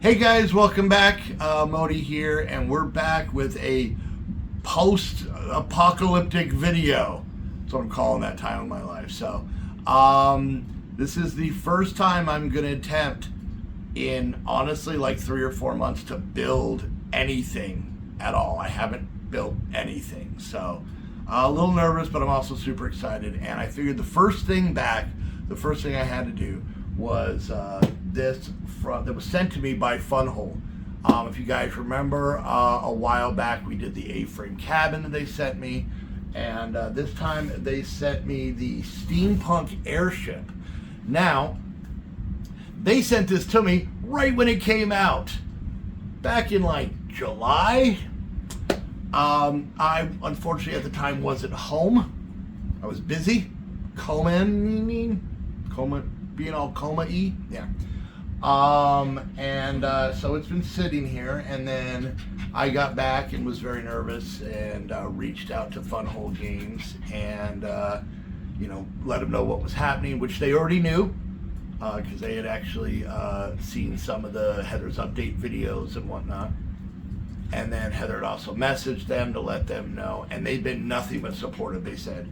Hey guys, welcome back. Modi here, and we're back with a post-apocalyptic video. That's what I'm calling that time of my life. So, this is the first time I'm going to attempt in, honestly, like 3 or 4 months to build anything at all. I haven't built anything. So, a little nervous, but I'm also super excited. And I figured the first thing I had to do was this that was sent to me by Funwhole. If you guys remember, a while back we did the A-frame cabin that they sent me, and this time they sent me the Steampunk Airship. Now, they sent this to me right when it came out, back in like July. I unfortunately at the time wasn't home. I was busy, being all coma-y, yeah. So it's been sitting here, and then I got back and was very nervous and reached out to Funwhole Games and let them know what was happening, which they already knew because they had actually seen some of the Heather's update videos and whatnot. And then Heather had also messaged them to let them know, and they've been nothing but supportive. They said,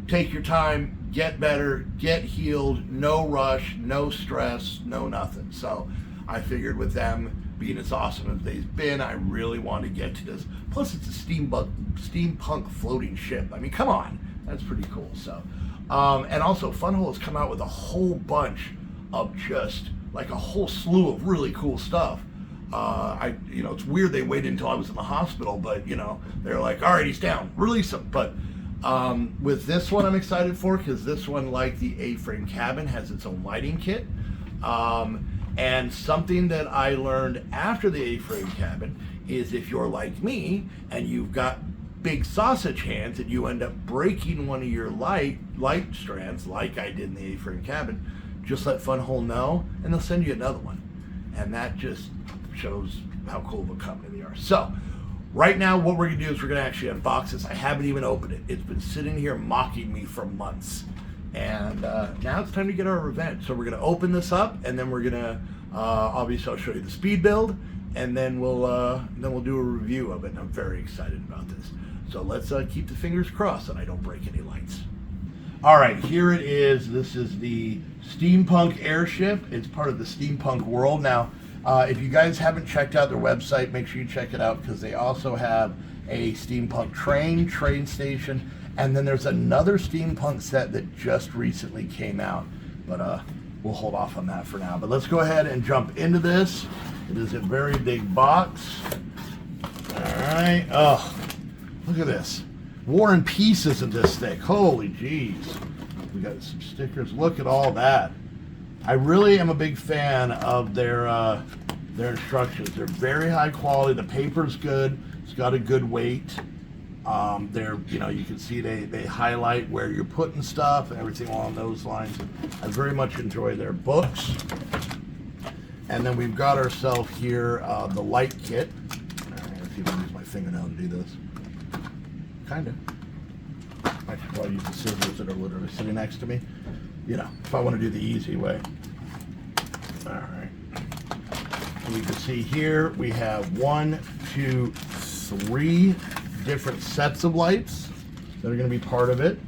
take your time, get better, get healed, no rush, no stress, no nothing. So I figured with them being as awesome as they've been, I really want to get to this. Plus it's a steampunk floating ship. I mean, come on, that's pretty cool. So, and also Funwhole has come out with a whole bunch of just like a whole slew of really cool stuff. It's weird they waited until I was in the hospital, but they're like, all right, he's down, release him. But with this one I'm excited for, because this one, like the A-frame cabin, has its own lighting kit. And something that I learned after the A-frame cabin is if you're like me and you've got big sausage hands and you end up breaking one of your light strands, like I did in the A-frame cabin, just let Funwhole know and they'll send you another one. And that just shows how cool of a company they are. So right now, what we're going to do is we're going to actually unbox this. I haven't even opened it. It's been sitting here mocking me for months. And now it's time to get our revenge. So we're going to open this up, and then we're going to, obviously I'll show you the speed build, and then we'll do a review of it. And I'm very excited about this. So let's keep the fingers crossed that I don't break any lights. All right, here it is. This is the Steampunk Airship. It's part of the steampunk world. Now, if you guys haven't checked out their website, make sure you check it out, because they also have a steampunk train station, and then there's another steampunk set that just recently came out, but we'll hold off on that for now. But let's go ahead and jump into this. It is a very big box. All right. Oh, look at this. War and Peace isn't this thick. Holy jeez. We got some stickers. Look at all that. I really am a big fan of their instructions. They're very high quality. The paper's good. It's got a good weight. You can see they highlight where you're putting stuff and everything along those lines. I very much enjoy their books. And then we've got ourselves here the light kit. All right, let's see if I can use my fingernail to do this. Kind of. I should probably use the scissors that are literally sitting next to me. If I want to do the easy way. All right. And you can see here we have 1, 2, 3 different sets of lights that are going to be part of it.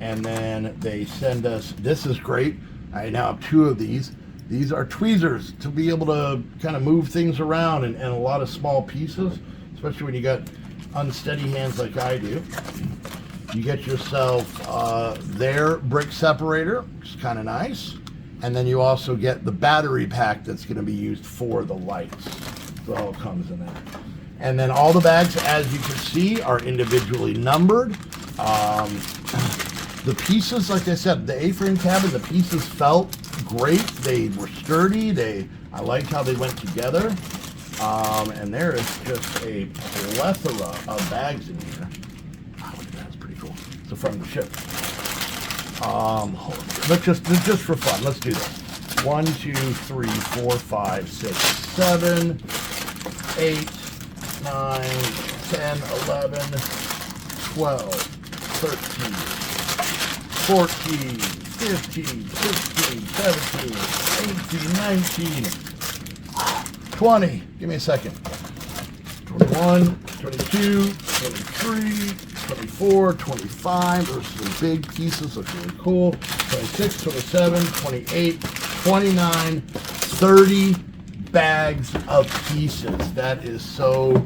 And then they send us, this is great. I now have 2 of these. These are tweezers to be able to kind of move things around and a lot of small pieces, especially when you got unsteady hands like I do. You get yourself their brick separator, which is kind of nice. And then you also get the battery pack that's going to be used for the lights. So it all comes in there. And then all the bags, as you can see, are individually numbered. The pieces, like I said, the A-frame cabin, the pieces felt great. They were sturdy. I liked how they went together. And there is just a plethora of bags in here. That's pretty cool. So from the ship. Just for fun, let's do this. 1, 2, 3, 4, 5, 6, 7, 8, 9, 10, 11, 12, 13, 14, 15, 16, 17, 18, 19. 20. Give me a second. 21, 22, 23, 24, 25. There's some big pieces, look really cool. 26, 27, 28, 29, 30 bags of pieces. That is so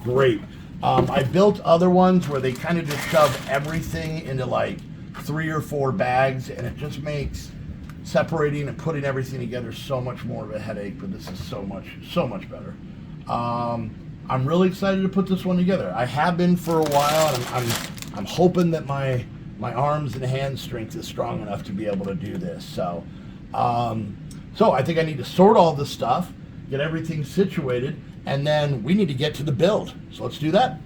great. I built other ones where they kind of just shove everything into like 3 or 4 bags, and it just makes separating and putting everything together so much more of a headache, but this is so much better. I'm really excited to put this one together. I have been for a while, and I'm hoping that my arms and hand strength is strong enough to be able to do this. So I think I need to sort all this stuff, get everything situated, and then we need to get to the build. So let's do that.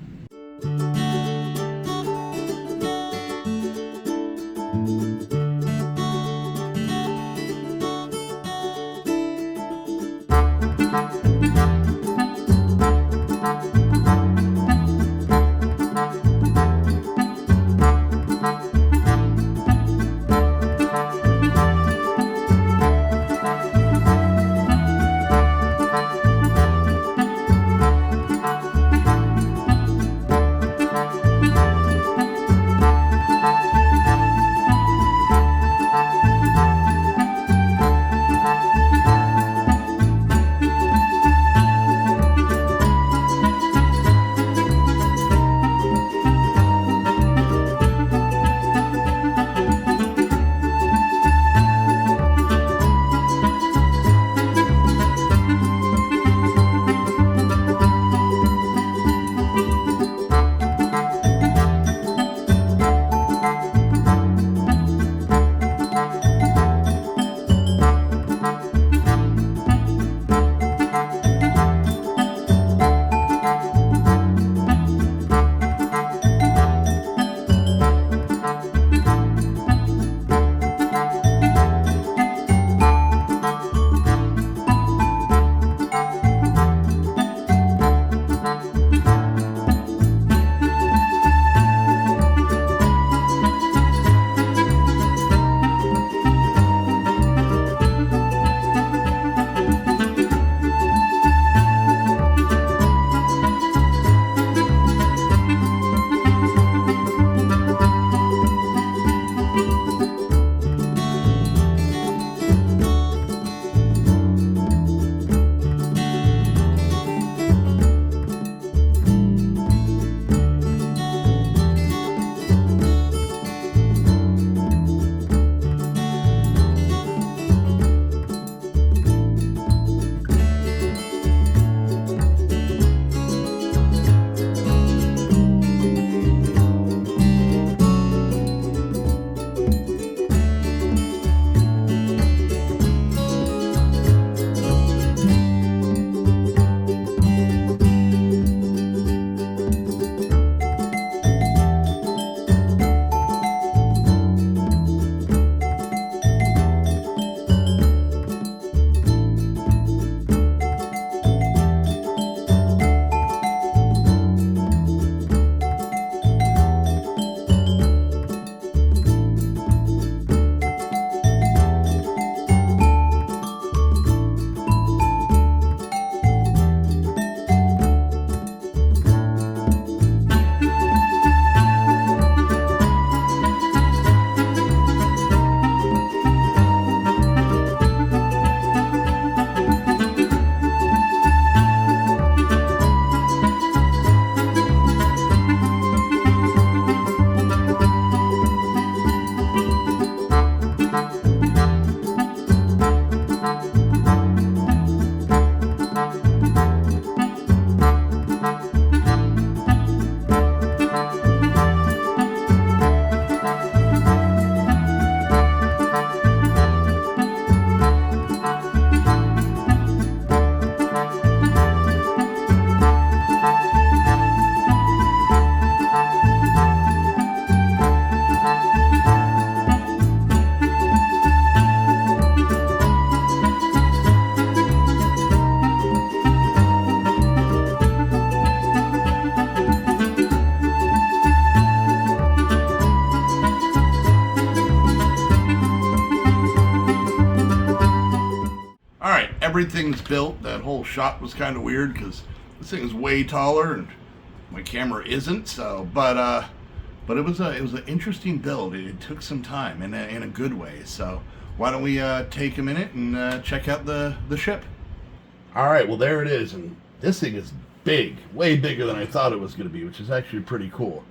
everything's built. That whole shot was kind of weird because this thing is way taller and my camera isn't. So, but it was an interesting build. It took some time in a good way. So why don't we take a minute and check out the ship? All right, well there it is, and this thing is big, way bigger than I thought it was going to be, which is actually pretty cool.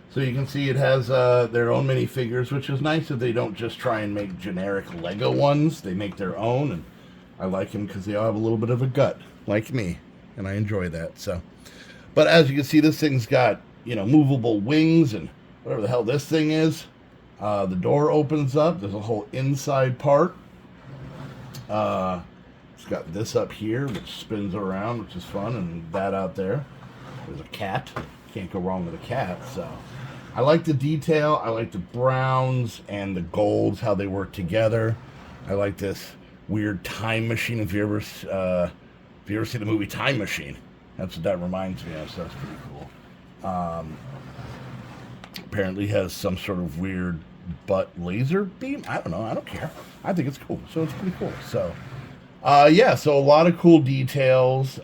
So you can see it has their own minifigures, which is nice that they don't just try and make generic Lego ones. They make their own, and I like them because they all have a little bit of a gut, like me, and I enjoy that. So, but as you can see, this thing's got, you know, movable wings and whatever the hell this thing is. The door opens up. There's a whole inside part. It's got this up here, which spins around, which is fun, and that out there. There's a cat. Can't go wrong with a cat. So I like the detail. I like the browns and the golds, how they work together. I like this weird time machine. If you ever seen the movie Time Machine, that's what that reminds me of. So that's pretty cool. Apparently has some sort of weird butt laser beam. I don't know. I don't care. I think it's cool. So it's pretty cool. So yeah, so a lot of cool details.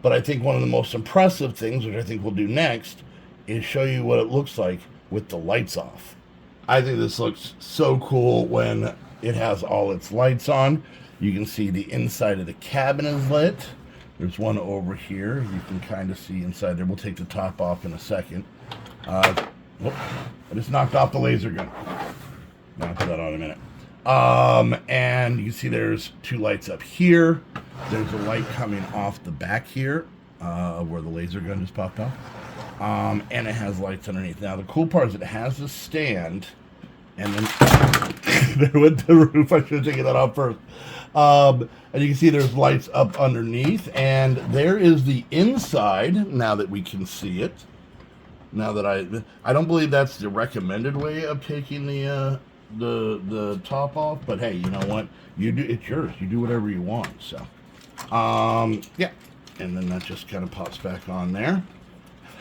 But I think one of the most impressive things, which I think we'll do next, is show you what it looks like with the lights off. I think this looks so cool when it has all its lights on. You can see the inside of the cabin is lit. There's one over here. You can kind of see inside there. We'll take the top off in a second. I just knocked off the laser gun. I'll put that on in a minute. And you can see there's two lights up here. There's a light coming off the back here, where the laser gun just popped off. And it has lights underneath. Now, the cool part is it has a stand, and then there went the roof. I should have taken that off first. And you can see there's lights up underneath, and there is the inside, now that we can see it. Now that I don't believe that's the recommended way of taking the top off, but hey, you know what? You do, it's yours. You do whatever you want. So, yeah, and then that just kind of pops back on there.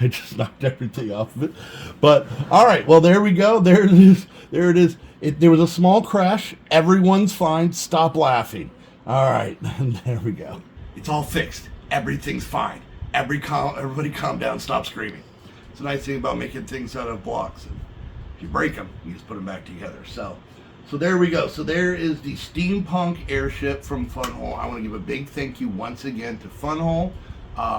I just knocked everything off of it, but all right. Well, there we go. There it is. There it is. There was a small crash. Everyone's fine. Stop laughing. All right, and there we go. It's all fixed. Everything's fine. Everybody calm down. Stop screaming. It's a nice thing about making things out of blocks. And if you break them, you just put them back together. So there we go. So there is the Steampunk Airship from Funwhole. I want to give a big thank you once again to Funwhole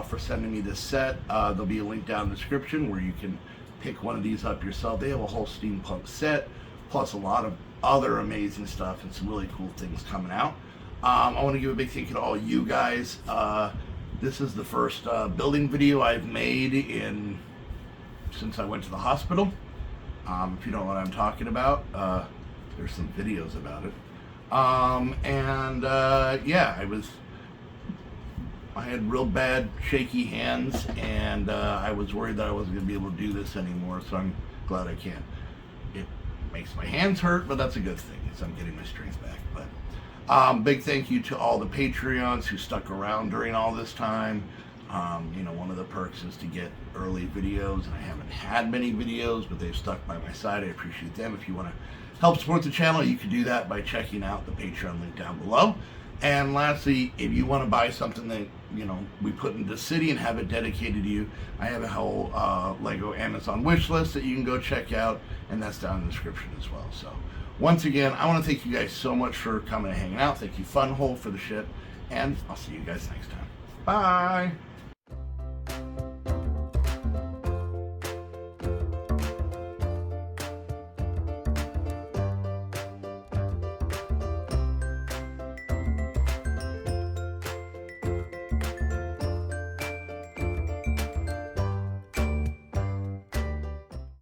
for sending me this set. There'll be a link down in the description where you can pick one of these up yourself. They have a whole steampunk set, plus a lot of other amazing stuff and some really cool things coming out. I want to give a big thank you to all you guys. This is the first building video I've made since I went to the hospital. If you don't know what I'm talking about, there's some videos about it. Yeah, I had real bad shaky hands, and I was worried that I wasn't going to be able to do this anymore, so I'm glad I can. It makes my hands hurt, but that's a good thing, because I'm getting my strength back. But big thank you to all the Patreons who stuck around during all this time. You know, one of the perks is to get early videos, and I haven't had many videos, but they've stuck by my side. I appreciate them. If you want to help support the channel, you can do that by checking out the Patreon link down below. And lastly, if you want to buy something that, you know, we put into the city and have it dedicated to you, I have a whole Lego Amazon wish list that you can go check out, and that's down in the description as well. So once again, I want to thank you guys so much for coming and hanging out. Thank you, Funwhole, for the ship, and I'll see you guys next time. Bye.